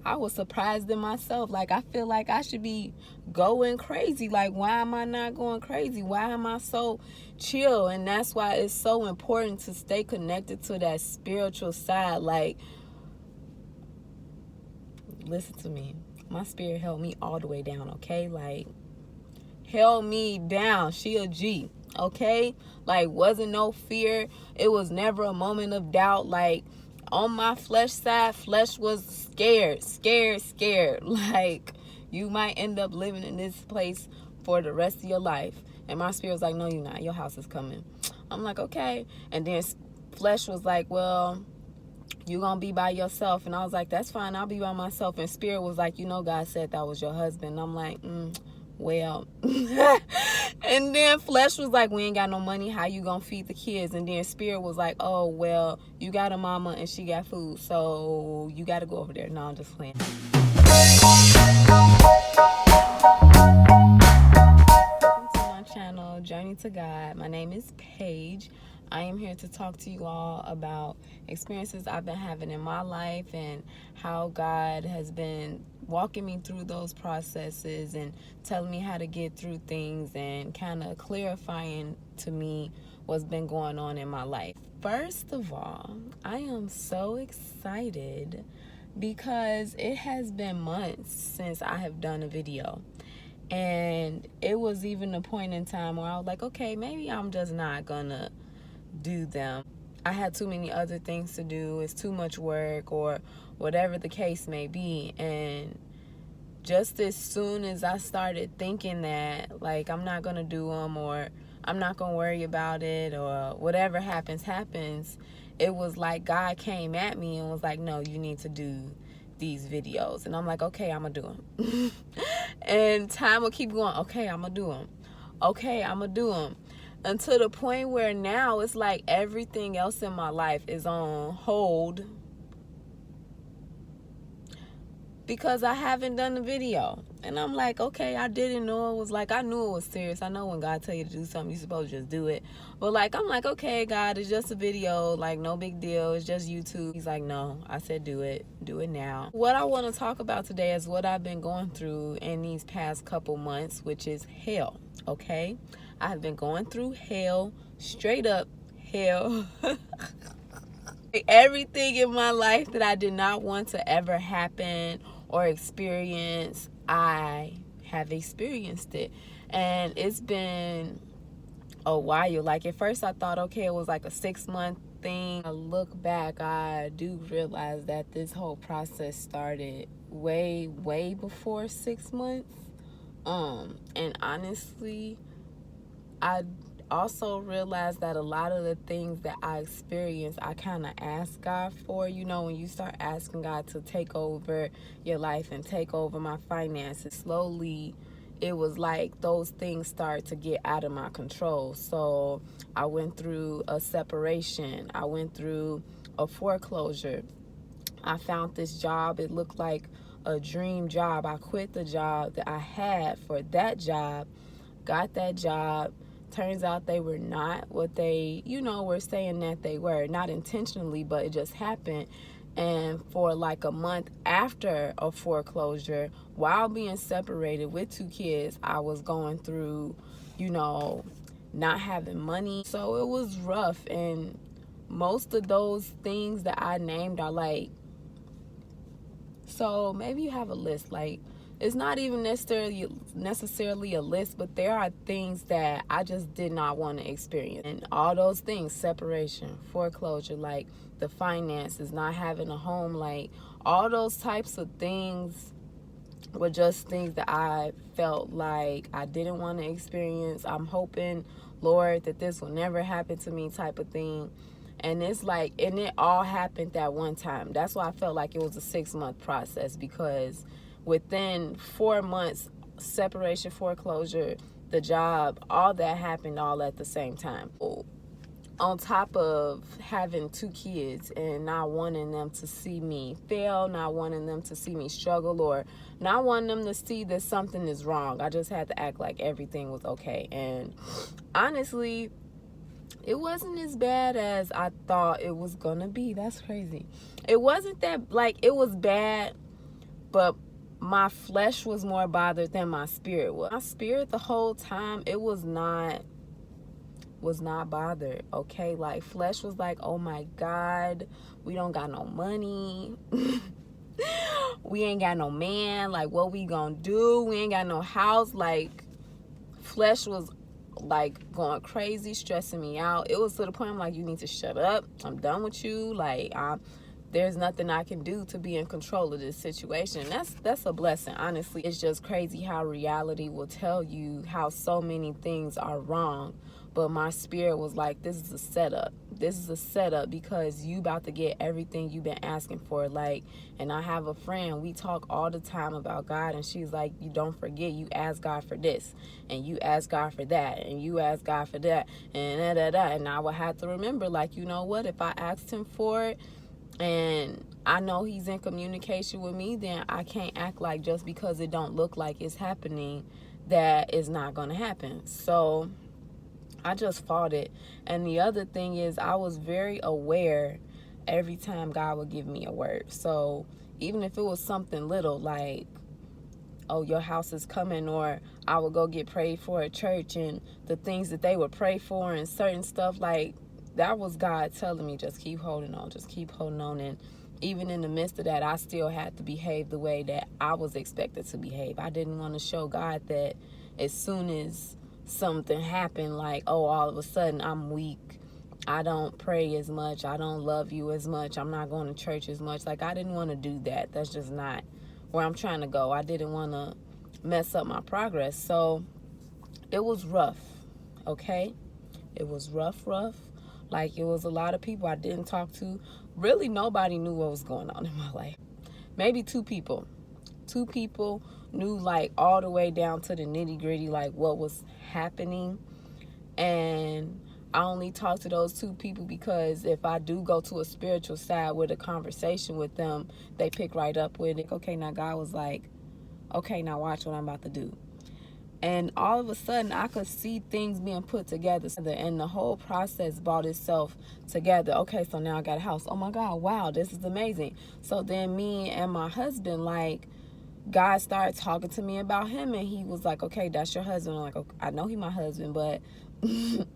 I was surprised in myself. Like, I feel like I should be going crazy. Like, why am I not going crazy? Why am I so chill? And that's why it's so important to stay connected to that spiritual side. Like, listen to me. My spirit held me all the way down, okay? Like, held me down. She a G, okay? Like, wasn't no fear. It was never a moment of doubt. Like, on my flesh side, flesh was scared. Like, you might end up living in this place for the rest of your life. And my spirit was like, no, you're not. Your house is coming. I'm like, okay. And then flesh was like, well, you're going to be by yourself. And I was like, that's fine. I'll be by myself. And spirit was like, God said that was your husband. And I'm like, well. And then flesh was like, we ain't got no money. How you gonna feed the kids? And then spirit was like, oh, well, you got a mama and she got food, so you got to go over there. No, I'm just playing. Welcome to my channel, Journey to God. My name is Paige. I am here to talk to you all about experiences I've been having in my life and how God has been walking me through those processes and telling me how to get through things and kind of clarifying to me what's been going on in my life. First of all, I am so excited because it has been months since I have done a video. And it was even a point in time where I was like, okay, maybe I'm just not gonna do them. I had too many other things to do. It's too much work or whatever the case may be. And just as soon as I started thinking that, like, I'm not going to do them or I'm not going to worry about it or whatever happens, it was like God came at me and was like, no, you need to do these videos. And I'm like, okay, I'm going to do them. And time will keep going. Okay, I'm going to do them. Okay, I'm going to do them. Until the point where now it's like everything else in my life is on hold because I haven't done the video. And I'm like, okay, I didn't know it was like, I knew it was serious. I know when God tell you to do something, you're supposed to just do it. But like, I'm like, okay, God, it's just a video. Like, no big deal. It's just YouTube. He's like, no. I said, do it. Do it now. What I want to talk about today is what I've been going through in these past couple months, which is hell. Okay? I have been going through hell, straight up hell. Everything in my life that I did not want to ever happen or experience, I have experienced it. And it's been a while. Like, at first I thought, okay, it was like a 6-month thing. I look back, I do realize that this whole process started way before 6 months. And honestly, I also realized that a lot of the things that I experienced, I kind of asked God for. When you start asking God to take over your life and take over my finances, slowly it was like those things start to get out of my control. So I went through a separation. I went through a foreclosure. I found this job. It looked like a dream job. I quit the job that I had for that job, got that job. Turns out they were not what they, were saying that they were. Not intentionally, but it just happened. And for like a month after a foreclosure, while being separated with 2 kids, I was going through, not having money. So it was rough. And most of those things that I named are like, so maybe you have a list. Like, it's not even necessarily a list, but there are things that I just did not want to experience. And all those things, separation, foreclosure, like the finances, not having a home, like all those types of things were just things that I felt like I didn't want to experience. I'm hoping, Lord, that this will never happen to me type of thing. And it's like, and it all happened at one time. That's why I felt like it was a 6-month process, because within 4 months, separation, foreclosure, the job, all that happened all at the same time. On top of having 2 kids and not wanting them to see me fail, not wanting them to see me struggle, or not wanting them to see that something is wrong, I just had to act like everything was okay. And honestly, it wasn't as bad as I thought it was gonna be. That's crazy. It wasn't that, like, it was bad, But my flesh was more bothered than my spirit was. My spirit the whole time, it was not bothered, okay? Like, flesh was like, oh my God, we don't got no money. We ain't got no man. Like, what we gonna do? We ain't got no house. Like, flesh was like going crazy, stressing me out. It was to the point I'm like, you need to shut up. I'm done with you. Like, there's nothing I can do to be in control of this situation. That's a blessing, honestly. It's just crazy how reality will tell you how so many things are wrong. But my spirit was like, this is a setup. This is a setup because you about to get everything you've been asking for. Like, and I have a friend, we talk all the time about God, and she's like, you don't forget, you ask God for this, and you ask God for that, and you ask God for that, and da-da-da. And I would have to remember, like, you know what, if I asked him for it, and I know he's in communication with me, then I can't act like just because it don't look like it's happening, that it's not going to happen. So I just fought it. And the other thing is, I was very aware every time God would give me a word. So even if it was something little, like, oh, your house is coming, or I would go get prayed for at church, and the things that they would pray for and certain stuff, like, that was God telling me, just keep holding on, just keep holding on. And even in the midst of that, I still had to behave the way that I was expected to behave. I didn't want to show God that as soon as something happened, like, oh, all of a sudden I'm weak, I don't pray as much, I don't love you as much, I'm not going to church as much. Like, I didn't want to do that. That's just not where I'm trying to go. I didn't want to mess up my progress. So it was rough, okay? It was rough. Like, it was a lot of people I didn't talk to. Really, nobody knew what was going on in my life. Maybe two people knew, like, all the way down to the nitty gritty, like, what was happening. And I only talk to those two people because if I do go to a spiritual side with a conversation with them, they pick right up with it. Okay, now God was like, okay, now watch what I'm about to do. And all of a sudden, I could see things being put together, and the whole process brought itself together. Okay, so now I got a house. Oh my God, wow, this is amazing. So then me and my husband, like, God started talking to me about him, and he was like, okay, that's your husband. I'm like, okay, I know he my husband, but and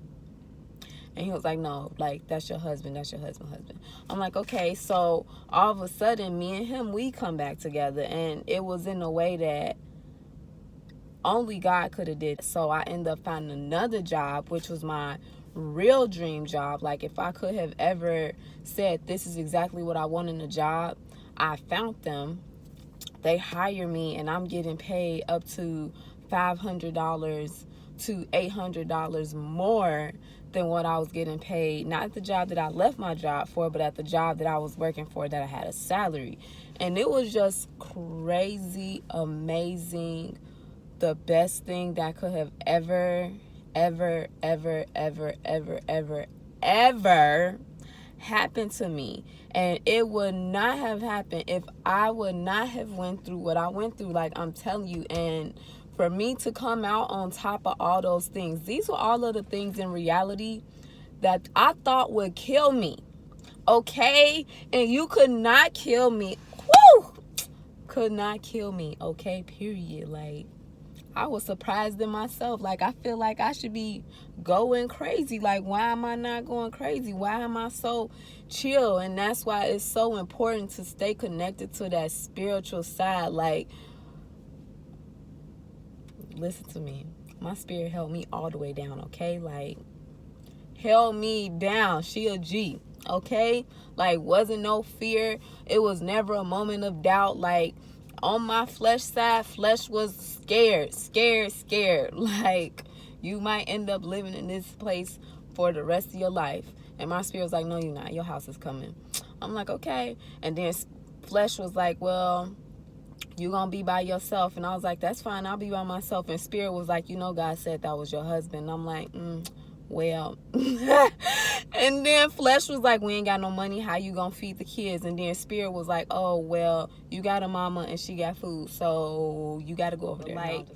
he was like, no, like, that's your husband, husband. I'm like, okay. So all of a sudden, me and him, we come back together, and it was in a way that only God could have did. So I ended up finding another job, which was my real dream job. Like, if I could have ever said, this is exactly what I want in a job, I found them. They hire me, and I'm getting paid up to $500 to $800 more than what I was getting paid. Not at the job that I left my job for, but at the job that I was working for, that I had a salary. And it was just crazy, amazing, the best thing that could have ever happened to me. And it would not have happened if I would not have went through what I went through. Like, I'm telling you. And for me to come out on top of all those things, these were all of the things in reality that I thought would kill me, okay? And you could not kill me. Woo! Could not kill me, okay? Period. Like, I was surprised in myself. Like, I feel like I should be going crazy. Like, why am I not going crazy? Why am I so chill? And that's why it's so important to stay connected to that spiritual side. Like, listen to me. My spirit held me all the way down, okay? Like, held me down. She a G, okay? Like, wasn't no fear. It was never a moment of doubt. Like, on my flesh side, flesh was scared. Like, you might end up living in this place for the rest of your life. And my spirit was like, no, you're not. Your house is coming. I'm like, okay. And then flesh was like, well, you're going to be by yourself. And I was like, that's fine. I'll be by myself. And spirit was like, you know, God said that was your husband. And I'm like, well. And then flesh was like, we ain't got no money. How you gonna feed the kids? And then spirit was like, oh, well, you got a mama and she got food, so you got to go over there. Like,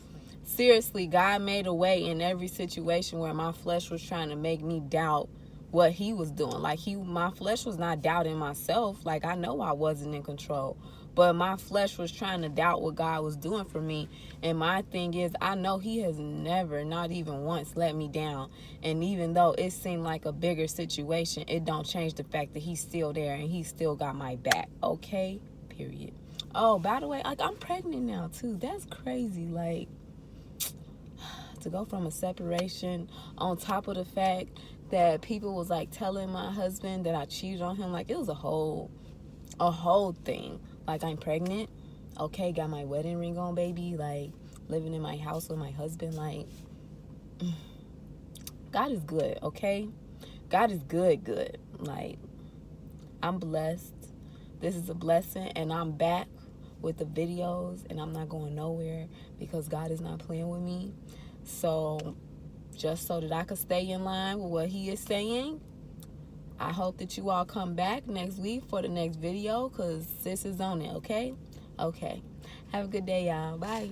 seriously, God made a way in every situation where my flesh was trying to make me doubt what he was doing. Like, my flesh was not doubting myself. Like, I know I wasn't in control, But my flesh was trying to doubt what God was doing for me. And my thing is, I know he has never, not even once, let me down. And even though it seemed like a bigger situation, it don't change the fact that he's still there and he still got my back. Okay? Period. Oh, by the way, like, I'm pregnant now too. That's crazy. Like, to go from a separation, on top of the fact that people was like telling my husband that I cheated on him. Like, it was a whole thing. Like, I'm pregnant. Okay, got my wedding ring on, baby. Like, living in my house with my husband. Like, God is good, okay? God is good. Like, I'm blessed. This is a blessing, and I'm back with the videos, and I'm not going nowhere because God is not playing with me. So, just so that I could stay in line with what he is saying, I hope that you all come back next week for the next video, because sis is on it, okay? Okay. Have a good day, y'all. Bye.